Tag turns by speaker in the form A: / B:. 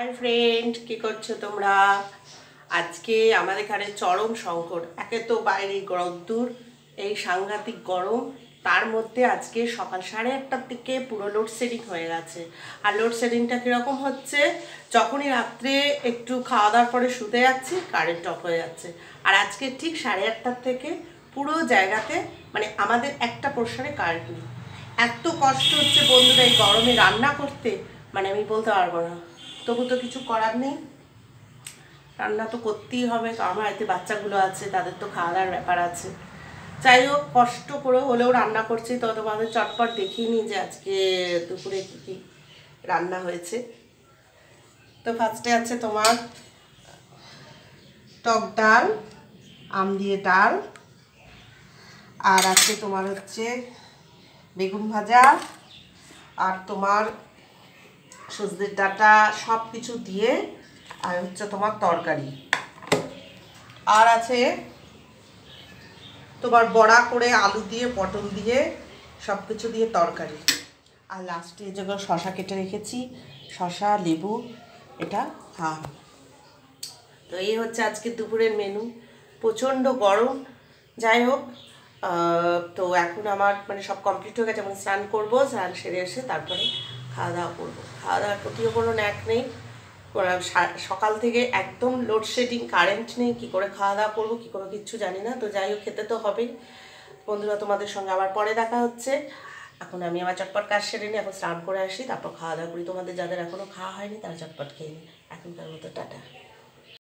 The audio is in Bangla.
A: হাই ফ্রেন্ড, কি করছো তোমরা? আজকে আমাদের এখানে চরম সংকট। একে তো বাইরে রোদ্দুর, এই সাংঘাতিক গরম, তার মধ্যে আজকে সকাল 1:30টার দিকে পুরো লোডশেডিং হয়ে গেছে। আর লোডশেডিংটা কীরকম হচ্ছে, যখনই রাত্রে একটু খাওয়া দাওয়ার পরে শুতে যাচ্ছি কারেন্ট অফ হয়ে যাচ্ছে। আর আজকে ঠিক 8:30টার থেকে পুরো জায়গাতে মানে আমাদের একটা পোর্শনে কারেন্ট নেই। এত কষ্ট হচ্ছে বন্ধুরা এই গরমে রান্না করতে, মানে আমি বলতে পারবো না। তবু তো কিছু করার নেই, রান্না তো করতেই হবে, কারণ আমার এতে বাচ্চাগুলো আছে, তাদের তো খাওয়া দাওয়ার ব্যাপার আছে। যাই হোক, কষ্ট করে হলেও রান্না করছি। তো তোমাদের চটপট দেখিয়ে নিই যে আজকে দুপুরে কী কী রান্না হয়েছে। তো ফার্স্টে আছে তোমার টক ডাল, আম দিয়ে ডাল, আর আছে তোমার হচ্ছে বেগুন ভাজা, আর তোমার সজনের ডাঁটা, সব কিছু দিয়ে, আর হচ্ছে তোমার তরকারি, আর আছে তোমার বড়া করে আলু দিয়ে পটল দিয়ে সব কিছু দিয়ে তরকারি, আর লাস্টে যেগুলো শশা কেটে রেখেছি, শশা লেবু, এটা তো এই হচ্ছে আজকে দুপুরের মেনু। প্রচণ্ড গরম। যাই হোক, তো এখন আমার মানে সব কমপ্লিট হয়ে গেছে। আমি স্নান করবো, স্নান সেরে এসে তারপরে খাওয়া দাওয়া করবো। খাওয়া দাওয়ার প্রতিও কোনো ন্যাক নেই, সকাল থেকে একদম লোডশেডিং, কারেন্ট নেই, কী করে খাওয়া দাওয়া করবো, কী করে কিচ্ছু জানি না। তো যাই হোক, খেতে তো হবেই। বন্ধুরা, তোমাদের সঙ্গে আবার পরে দেখা হচ্ছে। এখন আমি আমার চটপট কাজ সেরে নিই, এখন স্নান করে আসি, তারপর খাওয়া দাওয়া করি। তোমাদের যাদের এখনও খাওয়া হয়নি তারা চটপট খেয়ে নিই। এখনকার মতো টাটা।